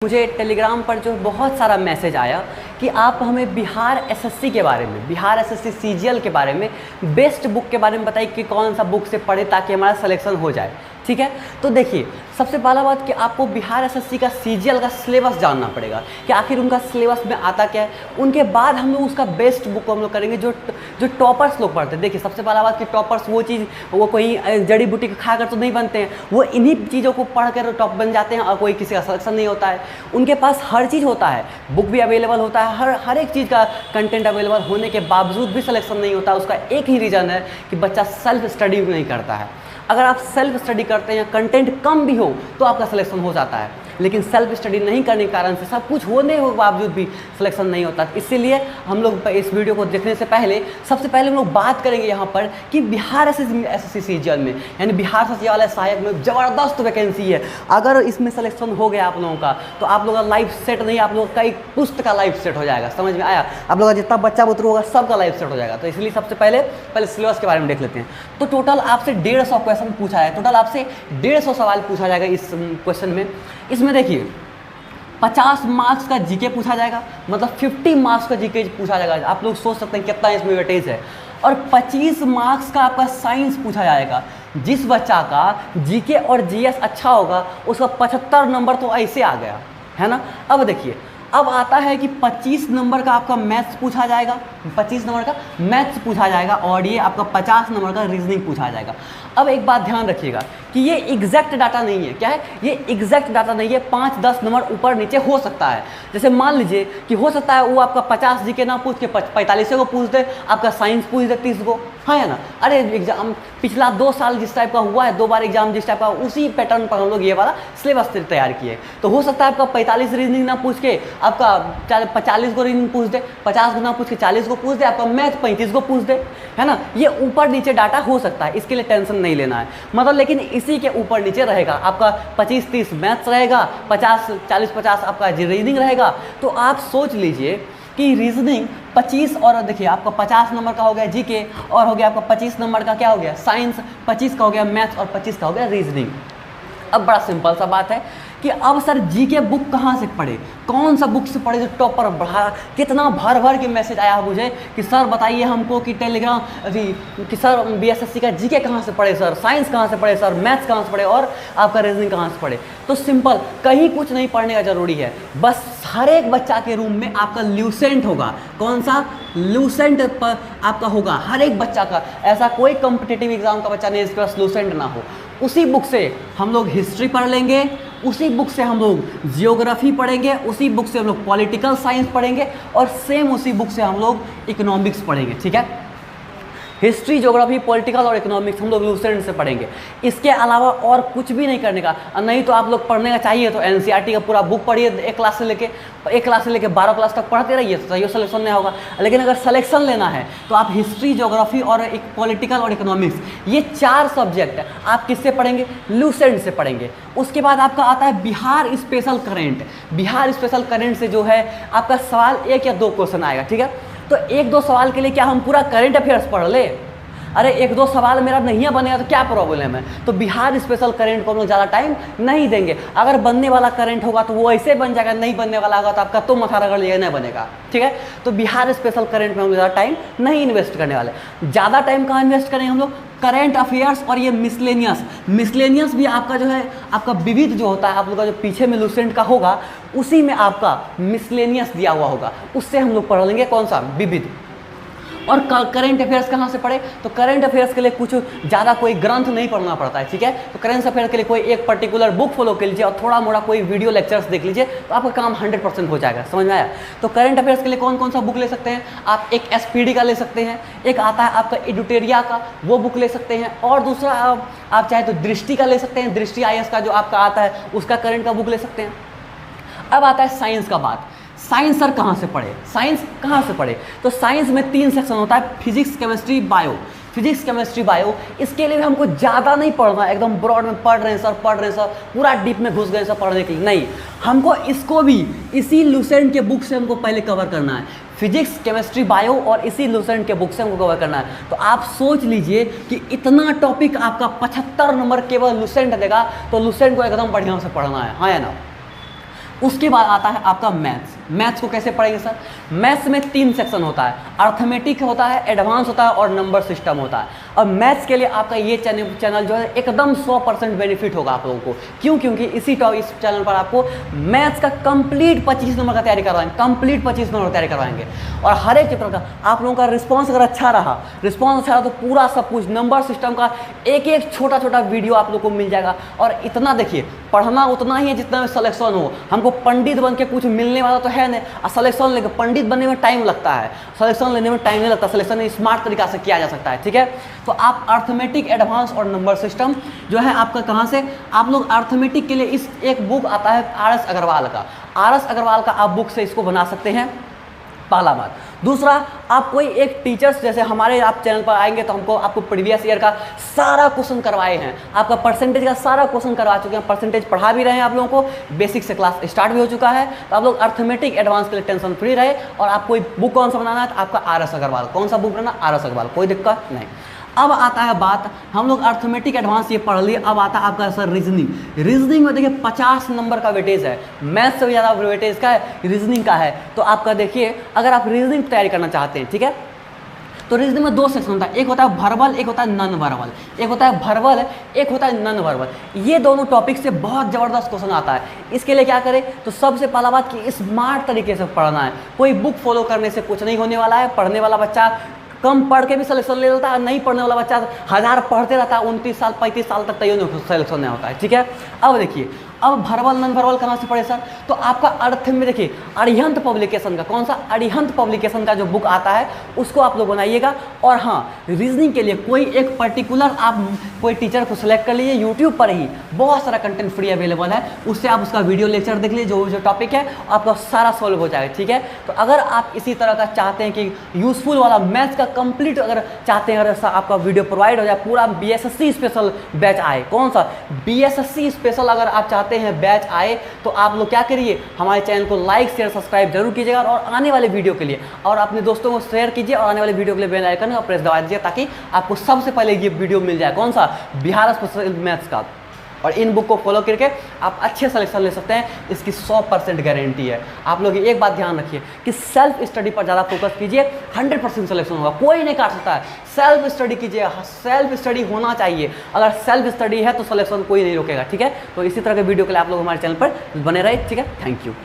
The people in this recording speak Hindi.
मुझे टेलीग्राम पर जो बहुत सारा मैसेज आया कि आप हमें बिहार एसएससी के बारे में, बिहार एसएससी सीजीएल के बारे में, बेस्ट बुक के बारे में बताइए कि कौन सा बुक से पढ़े ताकि हमारा सिलेक्शन हो जाए। ठीक है, तो देखिए सबसे पहला बात कि आपको बिहार एसएससी का सीजीएल का सिलेबस जानना पड़ेगा कि आखिर उनका सिलेबस में आता क्या है। उनके बाद हम लोग उसका बेस्ट बुक हम लोग करेंगे जो टॉपर्स लोग पढ़ते हैं। देखिए सबसे पहला बात कि टॉपर्स वो चीज़ वो कोई जड़ी बूटी खा कर तो नहीं बनते हैं, वो इन्हीं चीज़ों को पढ़ कर टॉप बन जाते हैं और कोई किसी का सिलेक्शन नहीं होता है। उनके पास हर चीज़ होता है, बुक भी अवेलेबल होता है, हर एक चीज़ का कंटेंट अवेलेबल होने के बावजूद भी सिलेक्शन नहीं होता। उसका एक ही रीज़न है कि बच्चा सेल्फ स्टडी नहीं करता है। अगर आप सेल्फ स्टडी करते हैं, कंटेंट कम भी हो तो आपका सिलेक्शन हो जाता है, लेकिन सेल्फ स्टडी नहीं करने के कारण से सब कुछ होने के बावजूद भी सिलेक्शन नहीं होता। इसीलिए हम लोग इस वीडियो को देखने से पहले सबसे पहले हम लोग बात करेंगे यहाँ पर कि बिहार एसएससी सीजीएल में, यानी बिहार एसएससी वाले सहायक में ज़बरदस्त वैकेंसी है। अगर इसमें सिलेक्शन हो गया आप लोगों का तो आप लोगों का लाइफ सेट नहीं, आप लोगों का एक पुस्त का लाइफ सेट हो जाएगा। समझ में आया? आप लोगों का जितना बच्चा बुतरू होगा सबका लाइफ सेट हो जाएगा। तो इसलिए सबसे पहले सिलेबस के बारे में देख लेते हैं। तो टोटल आपसे 150 क्वेश्चन पूछा है, टोटल आपसे 150 सवाल पूछा जाएगा इस क्वेश्चन में। इसमें देखिए 50 मार्क्स का जीके पूछा जाएगा, मतलब 50 मार्क्स का जीके पूछा जाएगा। आप लोग सोच सकते हैं कितना इसमें वेटेज है। और 25 मार्क्स का आपका साइंस पूछा जाएगा। जिस बच्चा का जीके और जीएस अच्छा होगा उसका 75 नंबर तो ऐसे आ गया है ना। अब देखिए अब आता है कि 25 नंबर का आपका मैथ्स पूछा जाएगा, 25 नंबर का मैथ्स पूछा जाएगा और ये आपका 50 नंबर का रीजनिंग पूछा जाएगा। अब एक बात ध्यान रखिएगा कि ये एग्जैक्ट डाटा नहीं है। क्या है? ये एग्जैक्ट डाटा नहीं है। 5-10 नंबर ऊपर नीचे हो सकता है। जैसे मान लीजिए कि हो सकता है वो आपका 50 जीके ना पूछ के 45 को पूछ दे, आपका साइंस पूछ दे 30 को। हाँ है ना। अरे एग्जाम पिछला 2 साल जिस टाइप का हुआ है, 2 बार एग्जाम जिस टाइप का, उसी पैटर्न पर हम लोग ये वाला सिलेबस तैयार किए। तो हो सकता है आपका 45 रीजनिंग ना पूछ के आपका 40 को रीजनिंग पूछ दे, 50 को ना पूछ के 40 को पूछ दे, आपका मैथ 35 को पूछ दे, है ना। ये ऊपर नीचे डाटा हो सकता है, इसके लिए टेंशन नहीं लेना है। मतलब लेकिन इसी के ऊपर नीचे रहेगा आपका 25-30 मैथ्स रहेगा, 40-50 आपका रीजनिंग रहेगा। तो आप सोच लीजिए कि रीजनिंग 25 और देखिए आपका 50 नंबर का हो गया जीके और हो गया आपका 25 नंबर का क्या हो गया साइंस, 25 का हो गया मैथ्स और 25 का हो गया रीजनिंग। अब बड़ा सिंपल सा बात है कि अब सर जीके बुक कहाँ से पढ़े, कौन सा बुक से पढ़े जो टॉपर बढ़ा। कितना भर भर के मैसेज आया मुझे कि सर बताइए हमको कि टेलीग्राम कि सर बीएसएससी का जीके कहाँ से पढ़े, सर साइंस कहाँ से पढ़े, सर मैथ्स कहाँ से पढ़े और आपका रीजनिंग कहाँ से पढ़े। तो सिंपल, कहीं कुछ नहीं पढ़ने का ज़रूरी है। बस हर एक बच्चा के रूम में आपका ल्यूसेंट होगा। कौन सा? ल्यूसेंट पर आपका होगा हर एक बच्चा का। ऐसा कोई कॉम्पिटिटिव एग्जाम का बच्चा नहीं जिसके पास ल्यूसेंट ना हो। उसी बुक से हम लोग हिस्ट्री पढ़ लेंगे, उसी बुक से हम लोग जियोग्राफी पढ़ेंगे, उसी बुक से हम लोग पॉलिटिकल साइंस पढ़ेंगे और सेम उसी बुक से हम लोग इकोनॉमिक्स पढ़ेंगे। ठीक है, हिस्ट्री, ज्योग्राफी, पॉलिटिकल और इकोनॉमिक्स हम लोग लूसेंट से पढ़ेंगे। इसके अलावा और कुछ भी नहीं करने का। नहीं तो आप लोग पढ़ने का चाहिए तो एनसीईआरटी का पूरा बुक पढ़िए, एक क्लास से लेके 12 क्लास तक पढ़ते रहिए तो सही सिलेक्शन नहीं होगा। लेकिन अगर सिलेक्शन लेना है तो आप हिस्ट्री, ज्योग्राफी और एक पॉलिटिकल और इकोनॉमिक्स, ये 4 सब्जेक्ट आप किससे पढ़ेंगे? लूसेंट से पढ़ेंगे। उसके बाद आपका आता है Bihar special current. Bihar special current से जो है आपका सवाल 1 या 2 क्वेश्चन आएगा। ठीक है, तो 1-2 सवाल के लिए क्या हम पूरा करंट अफेयर्स पढ़ ले? अरे 1-2 सवाल मेरा नहीं बनेगा तो क्या प्रॉब्लम है। तो बिहार स्पेशल करंट को हम लोग ज़्यादा टाइम नहीं देंगे। अगर बनने वाला करंट होगा तो वो ऐसे बन जाएगा, नहीं बनने वाला होगा तो आपका तो माथा रगड़ लिया नहीं बनेगा। ठीक है, तो बिहार स्पेशल करंट में हम लोग ज़्यादा टाइम नहीं इन्वेस्ट करने वाले। ज़्यादा टाइम कहाँ इन्वेस्ट करेंगे हम लोग? करंट अफेयर्स और ये मिसलेनियस भी आपका जो है आपका विविध जो होता है आप लोग का जो पीछे में लूसेंट का होगा उसी में आपका मिसलेनियस दिया हुआ होगा, उससे हम लोग पढ़ लेंगे कौन सा? विविध। और करेंट अफेयर्स कहाँ से पढ़े? तो करेंट अफेयर्स के लिए कुछ ज़्यादा कोई ग्रंथ नहीं पढ़ना पड़ता है। ठीक है, तो करेंट अफेयर्स के लिए कोई एक पर्टिकुलर बुक फॉलो कर लीजिए और थोड़ा मोड़ा कोई वीडियो लेक्चर्स देख लीजिए तो आपका काम 100% हो जाएगा। समझ में आया? तो करेंट अफेयर्स के लिए कौन कौन सा बुक ले सकते हैं आप? एक एसपीडी का ले सकते हैं, एक आता है आपका एडुटेरिया का, वो बुक ले सकते हैं, और दूसरा आप चाहे तो दृष्टि का ले सकते हैं, दृष्टि आईएएस का जो आपका आता है उसका करेंट का बुक ले सकते हैं। अब आता है साइंस का बात। साइंस सर कहाँ से पढ़े? साइंस कहाँ से पढ़े? तो साइंस में 3 सेक्शन होता है, physics, chemistry, bio. Physics, chemistry, bio, इसके लिए हमको ज़्यादा नहीं पढ़ना है एकदम ब्रॉड में पढ़ रहे हैं सर पूरा डीप में घुस गए सर पढ़ने के लिए नहीं। हमको इसको भी इसी लूसेंट के बुक से हमको पहले कवर करना है। फिजिक्स, केमिस्ट्री, बायो और इसी लूसेंट के बुक से हमको कवर करना है। तो आप सोच लीजिए कि इतना टॉपिक आपका 75 नंबर केवल लूसेंट देगा, तो लूसेंट को एकदम बढ़िया से पढ़ना है। हाँ या ना? उसके बाद आता है आपका मैथ्स। मैथ्स को कैसे पढ़ेंगे सर? मैथ्स में 3 सेक्शन होता है, अर्थमेटिक होता है, एडवांस होता है और नंबर सिस्टम होता है। और मैथ्स के लिए आपका ये चैनल जो है एकदम 100% बेनिफिट होगा आप लोगों को। क्यों? क्योंकि इस चैनल पर आपको मैथ्स का कंप्लीट 25 नंबर का तैयारी करवाएंगे, कंप्लीट 25 नंबर का तैयारी करवाएंगे। और हर एक चैप्टर का आप लोगों का रिस्पॉन्स अगर अच्छा रहा, तो पूरा सब कुछ नंबर सिस्टम का एक छोटा छोटा वीडियो आप लोग को मिल जाएगा। और इतना देखिए, पढ़ना उतना ही है जितना में सिलेक्शन हो। हमको पंडित बन के कुछ मिलने वाला तो है नहीं, और सिलेक्शन लेकर पंडित बनने में टाइम लगता है, सिलेक्शन लेने में टाइम नहीं लगता, सिलेक्शन स्मार्ट तरीका से किया जा सकता है। ठीक है, तो आप अर्थमेटिक, एडवांस और नंबर सिस्टम जो है आपका कहाँ से, आप लोग अर्थमेटिक के लिए इस एक बुक आता है RS अग्रवाल का, RS अग्रवाल का आप बुक से इसको बना सकते हैं, पहला बात। दूसरा, आप कोई एक टीचर्स जैसे हमारे आप चैनल पर आएंगे तो हमको आपको प्रीवियस ईयर का सारा क्वेश्चन करवाए हैं, आपका परसेंटेज का सारा क्वेश्चन करवा चुके हैं, परसेंटेज पढ़ा भी रहे हैं आप लोगों को, बेसिक से क्लास स्टार्ट भी हो चुका है। तो आप लोग अर्थमेटिक, एडवांस के लिए टेंशन फ्री रहे। और आप कोई बुक कौन सा बनाना है तो आपका RS अग्रवाल, कौन सा बुक बनाना? RS अग्रवाल, कोई दिक्कत नहीं। अब आता है बात, हम लोग अर्थमेटिक एडवांस ये पढ़ लिए, अब आता है आपका सर रीजनिंग। रीजनिंग में देखिए 50 नंबर का वेटेज है, मैथ्स से भी ज़्यादा वेटेज का है, रीजनिंग का है। तो आपका देखिए, अगर आप रीजनिंग तैयारी करना चाहते हैं, ठीक है, तो रीजनिंग में 2 सेक्शन होता है, एक होता है वर्बल, एक होता है नॉन वर्बल। एक होता है वर्बल, एक होता है नॉन वर्बल। ये दोनों टॉपिक से बहुत ज़बरदस्त क्वेश्चन आता है। इसके लिए क्या करें, तो सबसे पहला बात कि स्मार्ट तरीके से पढ़ना है। कोई बुक फॉलो करने से कुछ नहीं होने वाला है। पढ़ने वाला बच्चा कम पढ़ के भी सिलेक्शन ले लेता है, नहीं पढ़ने वाला बच्चा 1000 पढ़ते रहता है, 29 साल 35 साल तक तैयार नहीं सिलेक्शन नहीं होता है। ठीक है, अब देखिए, अब वर्बल नॉन वर्बल कहाँ से पढ़े सर? तो आपका अर्थ में देखिए, अरिहंत पब्लिकेशन का, कौन सा? अरिहंत पब्लिकेशन का जो बुक आता है उसको आप लोग बनाइएगा। और हाँ, रीजनिंग के लिए कोई एक पर्टिकुलर आप कोई टीचर को सिलेक्ट कर लीजिए, यूट्यूब पर ही बहुत सारा कंटेंट फ्री अवेलेबल है, उससे आप उसका वीडियो लेक्चर देख लीजिए, जो टॉपिक है आपका सारा सॉल्व हो जाएगा। ठीक है, तो अगर आप इसी तरह का चाहते हैं कि यूजफुल वाला मैथ्स का कंप्लीट अगर चाहते हैं, अगर आपका वीडियो प्रोवाइड हो जाए, पूरा BSSC स्पेशल बैच आए, कौन सा? BSSC स्पेशल अगर आप चाहते हैं बैच आए, तो आप लोग क्या करिए, हमारे चैनल को लाइक शेयर सब्सक्राइब जरूर कीजिएगा। और आने वाले वीडियो के लिए और अपने दोस्तों को शेयर कीजिए, और आने वाले वीडियो के लिए बेल आइकन और प्रेस दबा दीजिए, ताकि आपको सबसे पहले ये वीडियो मिल जाए, कौन सा? बिहार स्पेशल मैथ्स का। और इन बुक को फॉलो करके आप अच्छे सिलेक्शन ले सकते हैं, इसकी 100% गारंटी है। आप लोग एक बात ध्यान रखिए कि सेल्फ स्टडी पर ज़्यादा फोकस कीजिए, 100% सिलेक्शन होगा, कोई नहीं काट सकता है। सेल्फ स्टडी कीजिए, सेल्फ स्टडी होना चाहिए। अगर सेल्फ स्टडी है तो सिलेक्शन कोई नहीं रोकेगा। ठीक है, तो इसी तरह के वीडियो के लिए आप लोग हमारे चैनल पर बने रहे। ठीक है, थैंक यू।